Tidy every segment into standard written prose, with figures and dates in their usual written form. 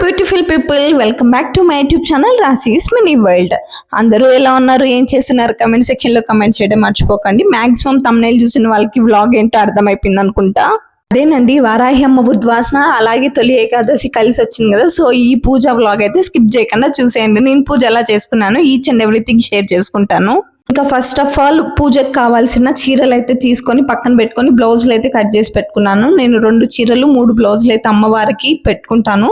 Beautiful people, welcome back to my YouTube channel Rashi's mini world. అందరూ ఎలా ఉన్నారు, ఏం చేస్తున్నారు? కమెంట్ సెక్షన్ లో కమెంట్ చేయడం మర్చిపోకండి. మాక్సిమం తమ్నైల్ చూసిన వాళ్ళకి వ్లాగ్ ఏంటో అర్థమైపోయింది అనుకుంటా. అదేనండి, వారాహి అమ్మ ఉద్వాసన అలాగే తొలి ఏకాదశి కలిసి వచ్చింది కదా. సో ఈ పూజ వ్లాగ్ అయితే స్కిప్ చేయకుండా చూసేయండి. నేను పూజ ఎలా చేసుకున్నాను ఈచ్ అండ్ ఎవ్రీథింగ్ షేర్ చేసుకుంటాను. ఇంకా ఫస్ట్ ఆఫ్ ఆల్ పూజకు కావాల్సిన చీరలు అయితే తీసుకొని పక్కన పెట్టుకొని బ్లౌజులు అయితే కట్ చేసి పెట్టుకున్నాను. నేను 2 చీరలు 3 బ్లౌజులు అయితే అమ్మవారికి పెట్టుకుంటాను.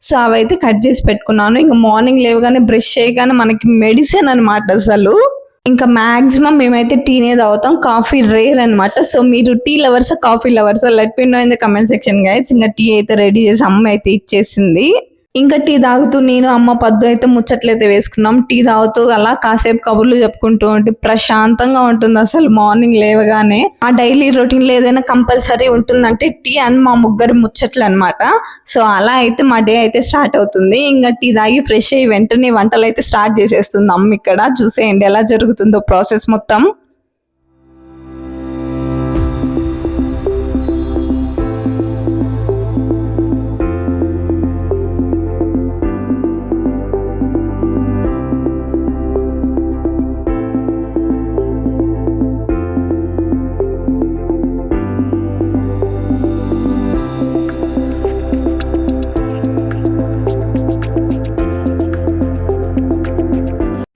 సో అవైతే కట్ చేసి పెట్టుకున్నాను. ఇంకా మార్నింగ్ లేవగానే బ్రష్ చేయగానే మనకి మెడిసిన్ అనమాట అసలు. ఇంకా మాక్సిమం మేమైతే టీనే తాగుతాం, కాఫీ రేర్ అనమాట. సో మీరు టీ లవర్సా కాఫీ లవర్సా let me know in the comment section guys. ఇంకా టీ అయితే రెడీ చేసి అమ్మ అయితే ఇచ్చేసింది. ఇంకా టీ తాగుతూ నేను అమ్మ పద్దు అయితే ముచ్చట్లయితే వేసుకున్నాం. టీ తాగుతూ అలా కాసేపు కబుర్లు చెప్పుకుంటూ ఉంటే ప్రశాంతంగా ఉంటుంది అసలు. మార్నింగ్ లేవగానే ఆ డైలీ రొటీన్ లో ఏదైనా కంపల్సరీ ఉంటుందంటే టీ అండ్ మా ముగ్గురు ముచ్చట్లు అనమాట. సో అలా అయితే మా డే అయితే స్టార్ట్ అవుతుంది. ఇంకా టీ తాగి ఫ్రెష్ అయ్యి వెంటనే వంటలు అయితే స్టార్ట్ చేసేస్తుంది అమ్మ. ఇక్కడ చూసేయండి ఎలా జరుగుతుందో ప్రాసెస్ మొత్తం.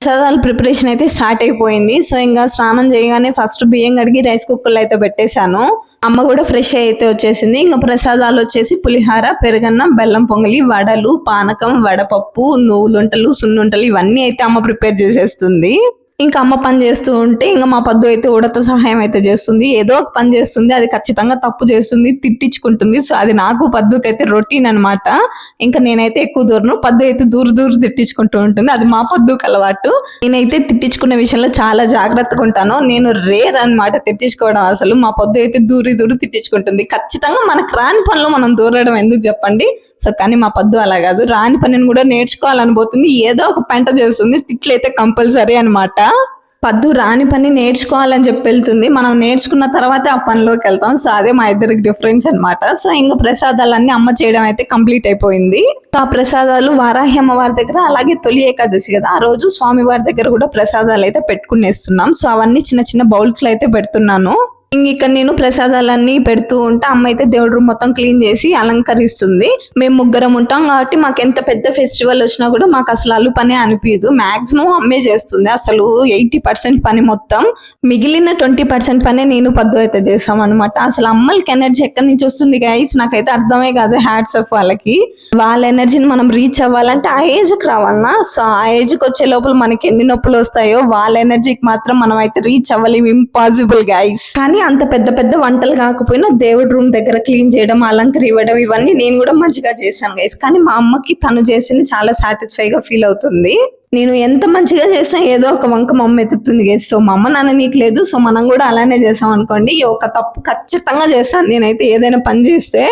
ప్రసాదాల ప్రిపరేషన్ అయితే స్టార్ట్ అయిపోయింది. సో ఇంకా స్నానం చేయగానే ఫస్ట్ బియ్యం కడిగి రైస్ కుక్కర్లో అయితే పెట్టేశాను. అమ్మ కూడా ఫ్రెష్ అయితే వచ్చేసింది. ఇంకా ప్రసాదాలు వచ్చేసి పులిహార, పెరుగన్నం, బెల్లం పొంగలి, వడలు, పానకం, వడపప్పు, నువ్వులుంటలు, సున్నుంటలు ఇవన్నీ అయితే అమ్మ ప్రిపేర్ చేసేస్తుంది. ఇంకా అమ్మ పని చేస్తూ ఉంటే ఇంకా మా పద్దు అయితే ఉడత సహాయం అయితే చేస్తుంది. ఏదో ఒక పని చేస్తుంది, అది ఖచ్చితంగా తప్పు చేస్తుంది, తిట్టించుకుంటుంది. సో అది నాకు పద్దుకి అయితే రొటీన్ అనమాట. ఇంకా నేనైతే ఎక్కువ దూరను, పద్దు అయితే దూరు తిట్టించుకుంటూ ఉంటుంది. అది మా పద్దుకు అలవాటు. నేనైతే తిట్టించుకునే విషయంలో చాలా జాగ్రత్తగా ఉంటాను. నేను రేర్ అనమాట తిట్టించుకోవడం అసలు. మా పద్దు అయితే దూరి తిట్టించుకుంటుంది. ఖచ్చితంగా మనకు రాని పనులు మనం దూరడం ఎందుకు చెప్పండి. సో కానీ మా పద్దు అలా కాదు, రాని పనిని కూడా నేర్చుకోవాలని పోతుంది. ఏదో ఒక పెంట చేస్తుంది, తిట్లయితే కంపల్సరీ అనమాట. పద్దు రాని పని నేర్చుకోవాలని చెప్పి వెళ్తుంది, మనం నేర్చుకున్న తర్వాత ఆ పనిలోకి వెళ్తాం. సో అదే మా ఇద్దరికి డిఫరెన్స్ అనమాట. సో ఇంకా ప్రసాదాలన్నీ అమ్మ చేయడం అయితే కంప్లీట్ అయిపోయింది. ఆ ప్రసాదాలు వారాహి అమ్మవారి దగ్గర అలాగే తొలి ఏకాదశి కదా, ఆ రోజు స్వామి వారి దగ్గర కూడా ప్రసాదాలు అయితే పెట్టుకునేస్తున్నాం. సో అవన్నీ చిన్న బౌల్స్ లో అయితే పెడుతున్నాను. ఇక్కడ నేను ప్రసాదాలన్నీ పెడుతూ ఉంటే అమ్మ అయితే దేవుడి రూమ్ మొత్తం క్లీన్ చేసి అలంకరిస్తుంది. మేము ముగ్గురం ఉంటాం కాబట్టి మాకు ఎంత పెద్ద ఫెస్టివల్ వచ్చినా కూడా మాకు అసలు అల్లు పని అనిపించదు. మాక్సిమం అమ్మే చేస్తుంది అసలు 80% పని మొత్తం. మిగిలిన 20% పని నేను పద్దు అయితే చేస్తాం అనమాట. అసలు అమ్మలకి ఎనర్జీ ఎక్కడి నుంచి వస్తుంది గైస్ నాకైతే అర్థమే కాదు. హ్యాట్స్ ఆఫ్ వాళ్ళకి. వాళ్ళ ఎనర్జీని మనం రీచ్ అవ్వాలంటే ఆ ఏజ్కి రావాలన్నా. సో ఆ ఏజ్కి వచ్చే లోపల మనకి ఎన్ని నొప్పులు వస్తాయో వాళ్ళ ఎనర్జీకి మాత్రం మనం అయితే రీచ్ అవ్వలేము. Impossible guys. కానీ అంత పెద్ద వంటలు కాకపోయినా దేవుడి రూమ్ దగ్గర క్లీన్ చేయడం, అలంకరి ఇవ్వడం ఇవన్నీ నేను కూడా మంచిగా చేశాను గైస్. కానీ మా అమ్మకి తను చేసింది చాలా సాటిస్ఫైగా ఫీల్ అవుతుంది. నేను ఎంత మంచిగా చేసినా ఏదో ఒక వంక మా అమ్మ ఎత్తుకుతుంది గైస్. సో మా అమ్మ నాన్న నీకు లేదు, సో మనం కూడా అలానే చేసాం అనుకోండి. ఒక తప్పు ఖచ్చితంగా చేస్తాను నేనైతే. ఏదైనా పని చేస్తే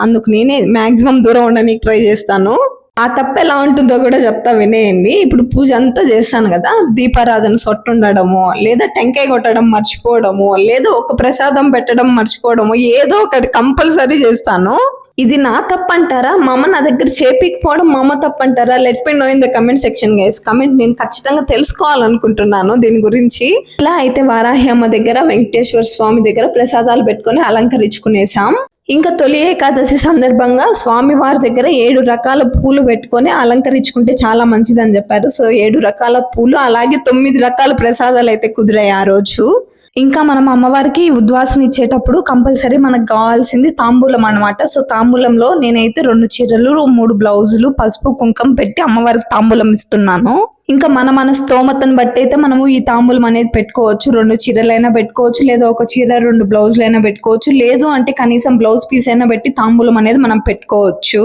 అందుకు నేనే మాక్సిమం దూరం ఉండడానికి ట్రై చేస్తాను. ఆ తప్పు ఎలా ఉంటుందో కూడా చెప్తా వినేయండి. ఇప్పుడు పూజ అంతా చేస్తాను కదా, దీపారాధన సొట్టుండడము, లేదా టెంకాయ కొట్టడం మర్చిపోవడము, లేదా ఒక ప్రసాదం పెట్టడం మర్చిపోవడము, ఏదో ఒకటి కంపల్సరీ చేస్తాను. ఇది నా తప్పు అంటారా, మా అమ్మ నా దగ్గర చేపికపోవడం మా అమ్మ తప్పు అంటారా? Let me know in the comment section guys. Comment నేను ఖచ్చితంగా తెలుసుకోవాలనుకుంటున్నాను దీని గురించి. ఇలా అయితే వారాహి అమ్మ దగ్గర, వెంకటేశ్వర స్వామి దగ్గర ప్రసాదాలు పెట్టుకొని అలంకరించుకునేసాం. ఇంకా తొలి ఏకాదశి సందర్భంగా స్వామి వారి దగ్గర 7 రకాల పూలు పెట్టుకొని అలంకరించుకుంటే చాలా మంచిదని చెప్పారు. సో 7 రకాల పూలు అలాగే 9 రకాల ప్రసాదాలు అయితే కుదిరాయి ఆ రోజు. ఇంకా మనం అమ్మవారికి ఉద్వాసన ఇచ్చేటప్పుడు కంపల్సరీ మనకు కావాల్సింది తాంబూలం అనమాట. సో తాంబూలంలో నేనైతే 2 చీరలు 3 బ్లౌజులు పసుపు కుంకం పెట్టి అమ్మవారికి తాంబూలం ఇస్తున్నాను. ఇంకా మన స్తోమతను బట్టి అయితే మనము ఈ తాంబూలం అనేది పెట్టుకోవచ్చు. 2 చీరలైనా పెట్టుకోవచ్చు, లేదా ఒక చీర 2 బ్లౌజులైనా పెట్టుకోవచ్చు, లేదు అంటే కనీసం బ్లౌజ్ పీస్ అయినా పెట్టి తాంబూలం అనేది మనం పెట్టుకోవచ్చు.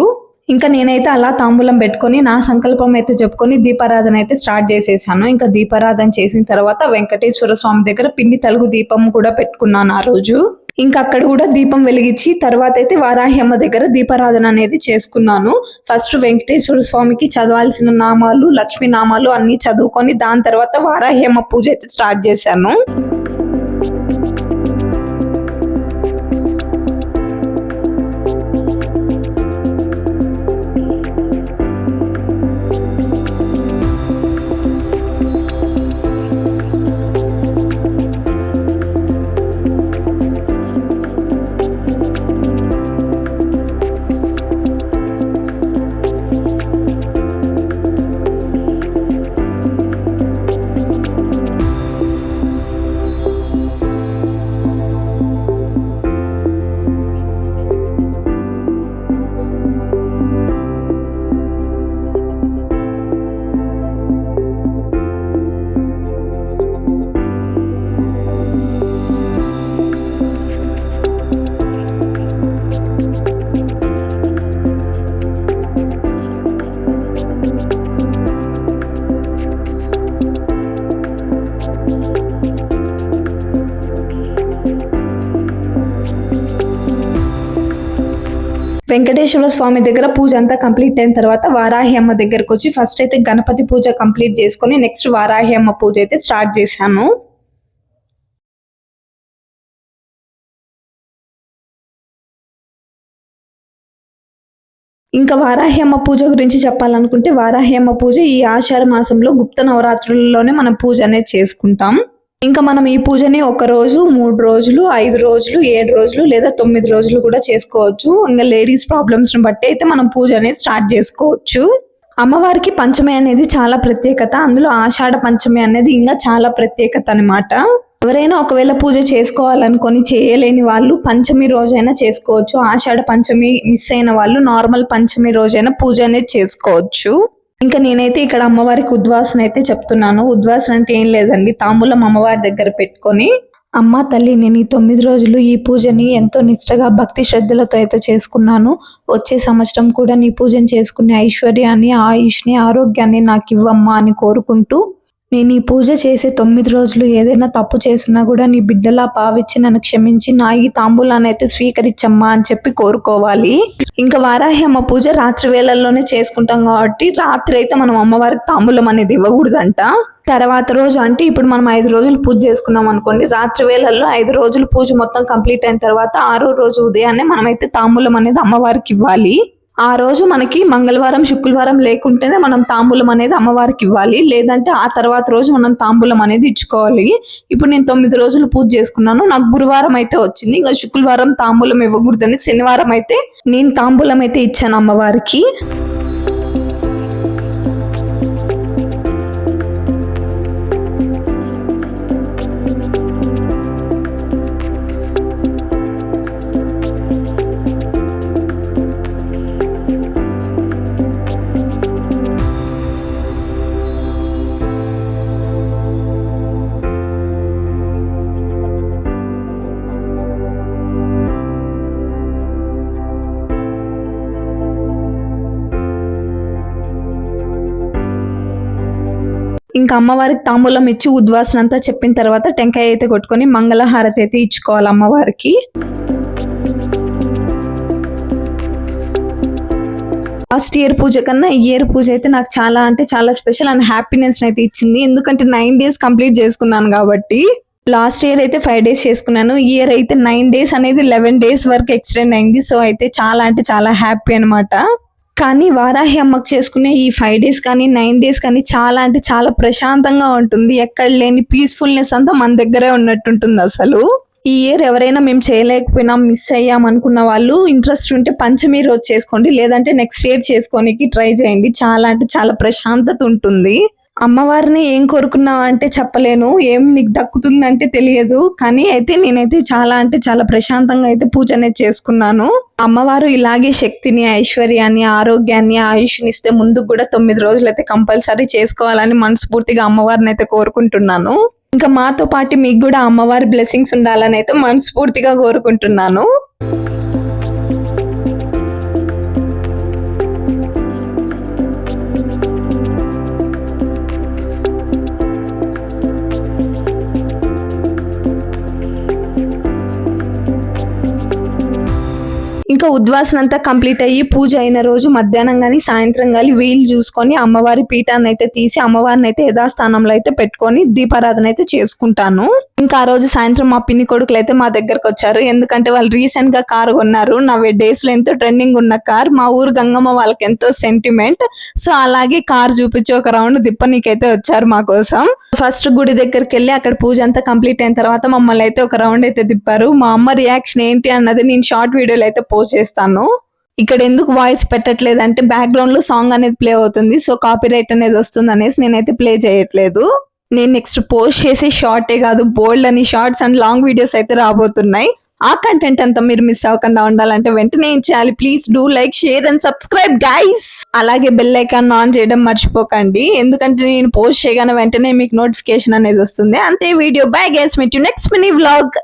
ఇంకా నేనైతే అలా తాంబూలం పెట్టుకొని నా సంకల్పం అయితే చెప్పుకొని దీపారాధన అయితే స్టార్ట్ చేసేసాను. ఇంకా దీపారాధన చేసిన తర్వాత వెంకటేశ్వర స్వామి దగ్గర పిండి తలుగు దీపం కూడా పెట్టుకున్నాను ఆ రోజు. ఇంకా అక్కడ కూడా దీపం వెలిగించి తర్వాత అయితే వారాహి అమ్మ దగ్గర దీపారాధన అనేది చేసుకున్నాను. ఫస్ట్ వెంకటేశ్వర స్వామికి చదవాల్సిన నామాలు, లక్ష్మీ నామాలు అన్ని చదువుకొని దాని తర్వాత వారాహి అమ్మ పూజ అయితే స్టార్ట్ చేశాను. వెంకటేశ్వర స్వామి దగ్గర పూజ అంతా కంప్లీట్ అయిన తర్వాత వారాహి అమ్మ దగ్గరకు వచ్చి ఫస్ట్ అయితే గణపతి పూజ కంప్లీట్ చేసుకొని నెక్స్ట్ వారాహి అమ్మ పూజ అయితే స్టార్ట్ చేశాను. ఇంకా వారాహి అమ్మ పూజ గురించి చెప్పాలనుకుంటే వారాహి అమ్మ పూజ ఈ ఆషాఢ మాసంలో గుప్త నవరాత్రులలోనే మనం పూజ అనేది చేసుకుంటాం. ఇంకా మనం ఈ పూజని 1 రోజు, 3 రోజులు, 5 రోజులు, 7 రోజులు లేదా 9 రోజులు కూడా చేసుకోవచ్చు. ఇంకా లేడీస్ ప్రాబ్లమ్స్ ని బట్టి అయితే మనం పూజ అనేది స్టార్ట్ చేసుకోవచ్చు. అమ్మవారికి పంచమి అనేది చాలా ప్రత్యేకత, అందులో ఆషాఢ పంచమి అనేది ఇంకా చాలా ప్రత్యేకత అన్నమాట. ఎవరైనా ఒకవేళ పూజ చేసుకోవాలనుకొని చేయలేని వాళ్ళు పంచమి రోజైనా చేసుకోవచ్చు. ఆషాఢ పంచమి మిస్ అయిన వాళ్ళు నార్మల్ పంచమి రోజైనా పూజ అనేది చేసుకోవచ్చు. ఇంకా నేనైతే ఇక్కడ అమ్మవారికి ఉద్వాసన అయితే చెప్తున్నాను. ఉద్వాసన అంటే ఏం లేదండి, తాంబూలం అమ్మవారి దగ్గర పెట్టుకొని అమ్మ తల్లి నేను ఈ 9 రోజులు ఈ పూజని ఎంతో నిష్టగా భక్తి శ్రద్ధలతో అయితే చేసుకున్నాను. వచ్చే సంవత్సరం కూడా నీ పూజను చేసుకునే ఐశ్వర్యాన్ని, ఆయుష్ని, ఆరోగ్యాన్ని నాకు ఇవ్వమ్మా అని కోరుకుంటూ నేను ఈ పూజ చేసే 9 రోజులు ఏదైనా తప్పు చేసినా కూడా నీ బిడ్డలా భావించి నన్ను క్షమించి నా ఈ తాంబూలాన్ని అయితే స్వీకరించమ్మా అని చెప్పి కోరుకోవాలి. ఇంకా వారాహి అమ్మ పూజ రాత్రి వేళల్లోనే చేసుకుంటాం కాబట్టి రాత్రి అయితే మనం అమ్మవారికి తాంబూలం అనేది ఇవ్వకూడదంట. తర్వాత రోజు అంటే ఇప్పుడు మనం 5 రోజులు పూజ చేసుకున్నాం అనుకోండి, రాత్రి వేళల్లో 5 రోజులు పూజ మొత్తం కంప్లీట్ అయిన తర్వాత 6వ రోజు ఉదయాన్నే మనమైతే తాంబూలం అనేది అమ్మవారికి ఇవ్వాలి. ఆ రోజు మనకి మంగళవారం, శుక్రవారం లేకుంటేనే మనం తాంబూలం అనేది అమ్మవారికి ఇవ్వాలి, లేదంటే ఆ తర్వాత రోజు మనం తాంబూలం అనేది ఇచ్చుకోవాలి. ఇప్పుడు నేను 9 రోజులు పూజ చేసుకున్నాను, నాకు గురువారం అయితే వచ్చింది. ఇంకా శుక్రవారం తాంబూలం ఇవ్వకూడదని శనివారం అయితే నేను తాంబూలం అయితే ఇచ్చాను అమ్మవారికి. ఇంకా అమ్మవారికి తాంబూలం ఇచ్చి ఉద్వాసన అంతా చెప్పిన తర్వాత టెంకాయ అయితే కొట్టుకొని మంగళహారతి అయితే ఇచ్చుకోవాలి అమ్మవారికి. లాస్ట్ ఇయర్ పూజ కన్నా ఈ ఇయర్ పూజ అయితే నాకు చాలా అంటే చాలా స్పెషల్ అండ్ హ్యాపీనెస్ అయితే ఇచ్చింది. ఎందుకంటే 9 డేస్ కంప్లీట్ చేసుకున్నాను కాబట్టి. లాస్ట్ ఇయర్ అయితే 5 డేస్ చేసుకున్నాను, ఈ ఇయర్ అయితే 9 డేస్ అనేది 11 డేస్ వరకు ఎక్స్టెండ్ అయింది. సో అయితే చాలా అంటే చాలా హ్యాపీ అనమాట. కానీ వారాహి అమ్మకు చేసుకునే ఈ 5 డేస్ కానీ 9 డేస్ కానీ చాలా అంటే చాలా ప్రశాంతంగా ఉంటుంది. ఎక్కడ లేని పీస్ఫుల్నెస్ అంతా మన దగ్గరే ఉన్నట్టుంటుంది అసలు. ఈ ఇయర్ ఎవరైనా మేము చేయలేకపోయినా మిస్ అయ్యాం అనుకున్న వాళ్ళు ఇంట్రెస్ట్ ఉంటే పంచమి రోజు చేసుకోండి, లేదంటే నెక్స్ట్ ఇయర్ చేసుకోనికి ట్రై చేయండి. చాలా అంటే చాలా ప్రశాంతత ఉంటుంది. అమ్మవారిని ఏం కోరుకున్నావు అంటే చెప్పలేను, ఏం నీకు దక్కుతుందంటే తెలియదు. కానీ అయితే నేనైతే చాలా అంటే చాలా ప్రశాంతంగా అయితే పూజ అనేది చేసుకున్నాను. అమ్మవారు ఇలాగే శక్తిని, ఐశ్వర్యాన్ని, ఆరోగ్యాన్ని, ఆయుష్ని ఇస్తే ముందుకు కూడా 9 రోజులు అయితే కంపల్సరీ చేసుకోవాలని మనస్ఫూర్తిగా అమ్మవారిని అయితే కోరుకుంటున్నాను. ఇంకా మాతో పాటు మీకు కూడా అమ్మవారి బ్లెస్సింగ్స్ ఉండాలని అయితే మనస్ఫూర్తిగా కోరుకుంటున్నాను. ఇంకా ఉద్వాసన అంతా కంప్లీట్ అయ్యి పూజ అయిన రోజు మధ్యాహ్నం కానీ సాయంత్రం కానీ వీలు చూసుకొని అమ్మవారి పీఠాన్ని అయితే తీసి అమ్మవారిని అయితే యథాస్థానంలో అయితే పెట్టుకొని దీపారాధన అయితే చేసుకుంటాను. ఇంకా ఆ రోజు సాయంత్రం మా పిన్ని కొడుకులు అయితే మా దగ్గరకు వచ్చారు. ఎందుకంటే వాళ్ళు రీసెంట్ గా కార్ కొన్నారు. నా డేస్ లో ఎంతో ట్రెండింగ్ ఉన్న కార్. మా ఊరు గంగమ్మ వాళ్ళకి ఎంతో సెంటిమెంట్. సో అలాగే కార్ చూపించి ఒక రౌండ్ తిప్పనీకైతే వచ్చారు మా కోసం. ఫస్ట్ గుడి దగ్గరికి వెళ్ళి అక్కడ పూజ అంతా కంప్లీట్ అయిన తర్వాత మమ్మల్ని అయితే ఒక రౌండ్ అయితే తిప్పారు. మా అమ్మ రియాక్షన్ ఏంటి అన్నది నేను షార్ట్ వీడియోలో అయితే పోస్ట్ చేస్తాను. ఇక్కడ ఎందుకు వాయిస్ పెట్టట్లేదు అంటే బ్యాక్గ్రౌండ్ లో సాంగ్ అనేది ప్లే అవుతుంది, సో కాపీరైట్ అనేది వస్తుంది అనేసి నేనైతే ప్లే చేయట్లేదు. నేను నెక్స్ట్ పోస్ట్ చేసే షార్టే కాదు, బోల్డ్ అని షార్ట్స్ అండ్ లాంగ్ వీడియోస్ అయితే రాబోతున్నాయి. ఆ కంటెంట్ అంతా మీరు మిస్ అవ్వకుండా ఉండాలంటే వెంటనే ఏం చేయాలి, please do like, share and subscribe guys. అలాగే బెల్ ఐకాన్ ఆన్ చేయడం మర్చిపోకండి, ఎందుకంటే నేను పోస్ట్ చేయగానే వెంటనే మీకు నోటిఫికేషన్ అనేది వస్తుంది. అంతే, video bye guys, meet you next mini vlog.